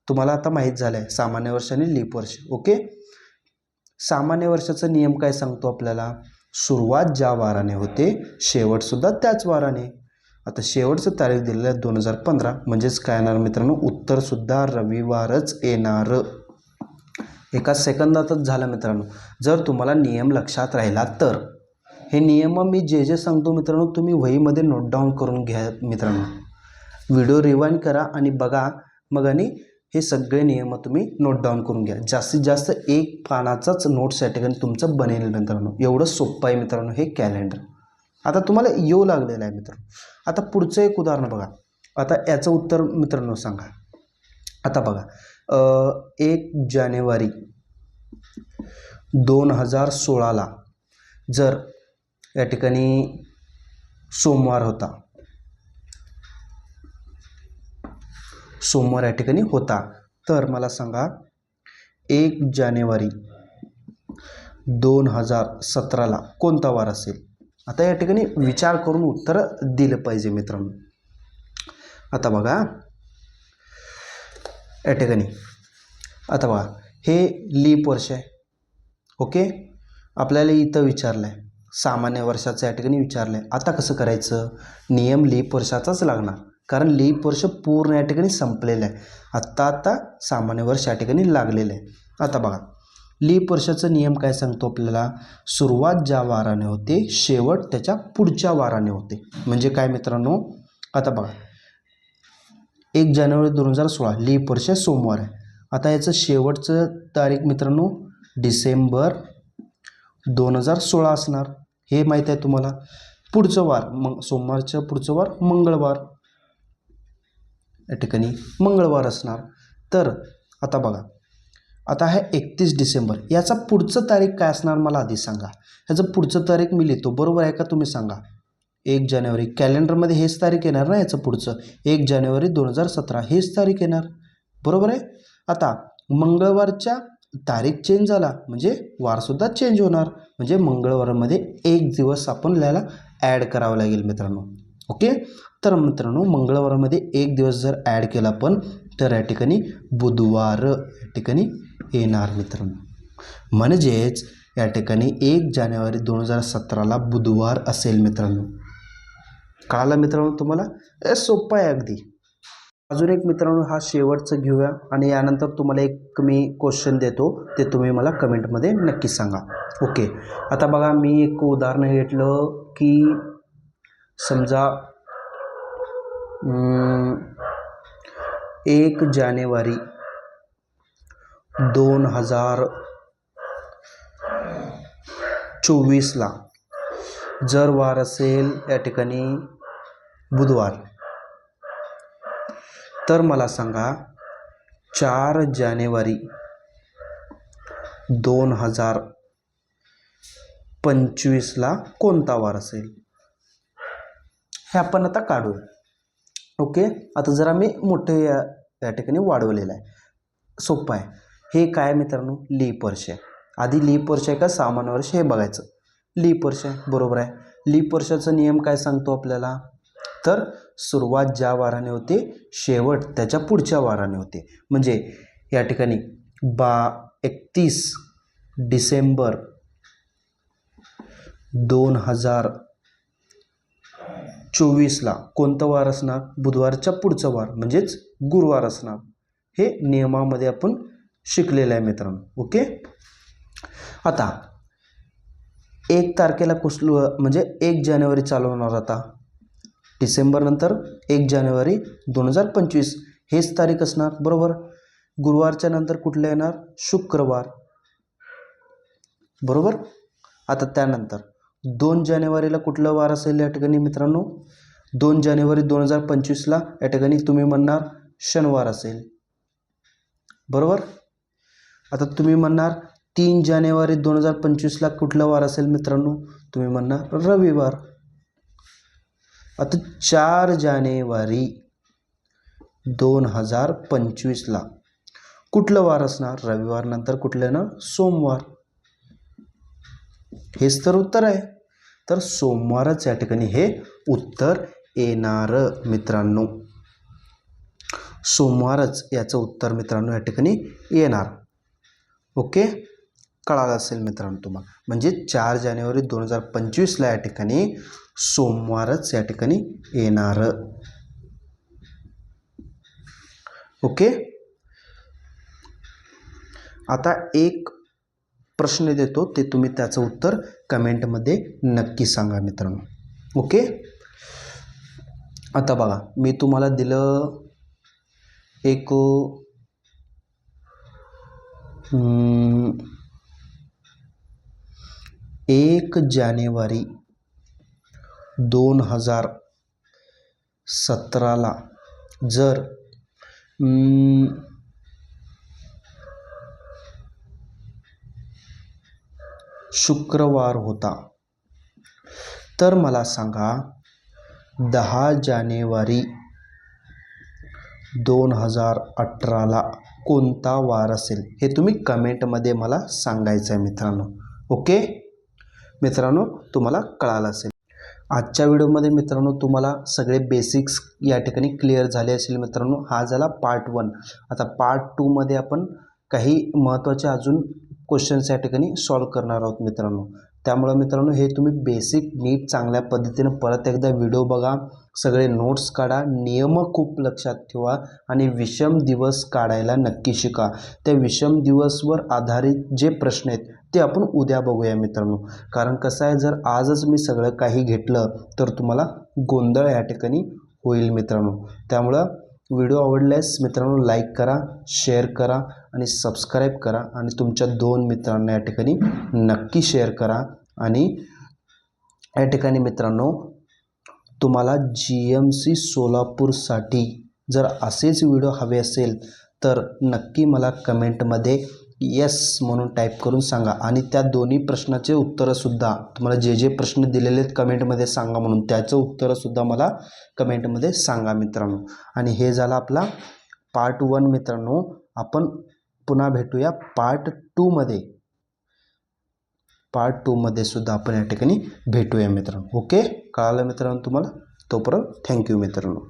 तुम्हाला आता माहीत झालं आहे सामान्य वर्ष आणि लीप वर्ष. ओके, सामान्य वर्षाचा नियम काय सांगतो आपल्याला, सुरुवात ज्या वाराने होते शेवटसुद्धा त्याच वाराने. आता शेवटचं तारीख दिलेलं आहे 2015, म्हणजेच काय येणार मित्रांनो, उत्तरसुद्धा रविवारच येणार. एका सेकंदातच झालं मित्रांनो, जर तुम्हाला नियम लक्षात राहिला तर. हे नियम मी जे सांगतो मित्रांनो तुम्ही वहीमध्ये नोट डाऊन करून घ्या मित्रांनो. व्हिडिओ रिवाइंड करा आणि बघा मग, आणि हे सगळे नियम तुम्ही नोट डाऊन करून घ्या. जास्तीत जास्त एक पानाचाच नोट्स या ठिकाणी तुमचं बनेल मित्रांनो. एवढं सोपं आहे मित्रांनो हे कॅलेंडर. आता तुम्हाला येऊ लागलेलं आहे मित्रांनो. आता पुढचं एक उदाहरण बघा. आता याचं उत्तर मित्रांनो सांगा. आता बघा 1 जानेवारी 2016ला जर या ठिकाणी सोमवार होता, सोमवार या ठिकाणी होता, तर मला सांगा 1 जानेवारी 2017ला कोणता वार असेल. आता या ठिकाणी विचार करून उत्तर दिलं पाहिजे मित्रांनो. आता बघा या ठिकाणी आता बघा हे लीप वर्ष आहे. ओके, आपल्याला इथं विचारलं आहे सामान्य वर्षाचं या ठिकाणी विचारलं आहे. आता कसं करायचं, नियम लीप वर्षाचाच लागणार कारण लीप वर्ष पूर्ण या ठिकाणी संपलेलं आहे. आत्ता सामान्य वर्ष या ठिकाणी लागलेलं आहे. आता बघा लीप वर्षाचं नियम काय सांगतो आपल्याला, सुरुवात ज्या वाराने होते शेवट त्याच्या पुढच्या वाराने होते. म्हणजे काय मित्रांनो, आता बघा 1 जानेवारी 2016 लीप वर्ष सोमवार आहे. आता याचं शेवटचं तारीख मित्रांनो डिसेंबर 2016 असणार, हे माहीत आहे तुम्हाला. पुढचं वार मग सोमवारचं पुढचं वार मंगळवार, या ठिकाणी मंगळवार असणार. तर आता बघा आता आहे 31 डिसेंबर, याचा पुढचं तारीख काय असणार मला आधी सांगा. ह्याचं पुढचं तारीख मी लिहितो, बरोबर आहे का तुम्ही सांगा. 1 जानेवारी कॅलेंडरमध्ये हेच तारीख येणार ना, याचं पुढचं 1 जानेवारी 2017 हेच तारीख येणार, बरोबर आहे. आता मंगळवारच्या तारीख चेंज झाला म्हणजे वारसुद्धा चेंज होणार, म्हणजे मंगळवारमध्ये 1 दिवस आपण याला ॲड करावं लागेल मित्रांनो. ओके, तर मित्रांनो मंगळवारमध्ये 1 दिवस जर ॲड केला आपण तर या ठिकाणी बुधवार या ठिकाणी येणार मित्रांनो. म्हणजेच या ठिकाणी 1 जानेवारी 2017ला बुधवार असेल मित्रांनो. कळालं मित्रांनो तुम्हाला, सोपं आहे अगदी. अजून एक मित्रांनो हा शेवटचं घेऊया आणि यानंतर तुम्हाला एक मी क्वेश्चन देतो, ते तुम्ही मला कमेंटमध्ये नक्की सांगा. ओके, आता बघा मी एक उदाहरण घेतलं की समजा 1 जानेवारी 2024ला जर वार असेल या ठिकाणी बुधवार, तर मला सांगा 4 जानेवारी 2025ला कोणता वार असेल, हे आपण आता काढूया. ओके, आता जरा मी मोठे या ठिकाणी वाढवलेलं आहे, सोपं आहे. हे काय मित्रांनो लीप वर्ष आहे. आधी लीप वर्ष आहे का सामान्य वर्ष हे बघायचं. लीप वर्ष आहे, बरोबर आहे. लीप वर्षाचा नियम काय सांगतो आपल्याला, तर सुरुवात ज्या वाराने होते शेवट त्याच्या पुढच्या वाराने होते. म्हणजे या ठिकाणी 31 डिसेंबर 2024ला कोणतं वार असणार, बुधवारच्या पुढचं वार म्हणजेच गुरुवार असणार. हे नियमामध्ये आपण शिकलेलं आहे मित्रांनो. ओके, आता 1 तारखेला म्हणजे 1 जानेवारी चालू होणार. आता डिसेंबर नंतर 1 जानेवारी 2025 हेच तारीख असणार, बरोबर. गुरुवारच्या नंतर कुठलं येणार, शुक्रवार, बरोबर. आता त्यानंतर 2 जानेवारीला कुठलं वार असेल या ठिकाणी मित्रांनो, 2 जानेवारी 2025ला या ठिकाणी तुम्ही म्हणणार शनिवार असेल, बरोबर. आता तुम्ही म्हणणार 3 जानेवारी 2025ला कुठला वार असेल मित्रांनो, तुम्ही म्हणणार रविवार. आता 4 जानेवारी 2025ला कुठलं वार असणार, रविवार नंतर कुठलं येणार, सोमवार. हेच तर उत्तर आहे. तर सोमवारच या ठिकाणी हे उत्तर येणार मित्रांनो. सोमवारच याचं उत्तर मित्रांनो या ठिकाणी येणार. ओके, कळालं असेल मित्रांनो तुम्हाला. म्हणजे 4 जानेवारी 2025ला या ठिकाणी सोमवारच या ठिकाणी येणार. ओके, आता एक प्रश्न देतो, ते तुम्ही त्याचं उत्तर कमेंटमध्ये नक्की सांगा मित्रांनो. ओके, आता बघा मी तुम्हाला दिलं एक 1 जानेवारी 2017ला जर शुक्रवार होता तर मला सांगा 10 जानेवारी 2018ला कोणता वार असेल हे तुम्ही कमेंटमध्ये मला सांगायचं आहे मित्रांनो. ओके मित्रांनो, तुम्हाला कळालं असेल. आजच्या व्हिडिओमध्ये मित्रांनो तुम्हाला सगळे बेसिक्स या ठिकाणी क्लिअर झाले असेल मित्रांनो. हा झाला पार्ट 1. आता पार्ट 2मध्ये आपण काही महत्त्वाचे अजून क्वेश्चन्स या ठिकाणी सॉल्व करणार आहोत मित्रांनो. त्यामुळे मित्रांनो हे तुम्ही बेसिक नीट चांगल्या पद्धतीनं परत एकदा व्हिडिओ बघा, सगळे नोट्स काढा, नियम खूप लक्षात ठेवा आणि विषम दिवस काढायला नक्की शिका. त्या विषम दिवसवर आधारित जे प्रश्न आहेत ते आपण उद्या बघूया मित्रांनो. कारण कसं आहे, जर आजच मी सगळं काही घेतलं तर तुम्हाला गोंधळ या ठिकाणी होईल मित्रांनो. त्यामुळं व्हिडिओ आवडल्यास मित्रांनो लाईक करा, शेअर करा आणि सबस्क्राईब करा आणि तुमच्या 2 मित्रांना या ठिकाणी नक्की शेअर करा. आणि या ठिकाणी मित्रांनो तुम्हाला GMC सोलापूरसाठी जर असेच व्हिडिओ हवे असेल तर नक्की मला कमेंटमध्ये येस म्हणून टाईप करून सांगा. आणि त्या दोन्ही प्रश्नाचे उत्तरंसुद्धा तुम्हाला जे प्रश्न दिलेले आहेत कमेंटमध्ये सांगा म्हणून त्याचं उत्तरंसुद्धा मला कमेंटमध्ये सांगा मित्रांनो. आणि हे झालं आपला पार्ट 1 मित्रांनो. आपण पुन्हा भेटूया पार्ट 2मध्ये. पार्ट 2मध्ये सुद्धा आपण या ठिकाणी भेटूया मित्रांनो. ओके, कळालं मित्रांनो तुम्हाला. तोपर्यंत थँक्यू मित्रांनो.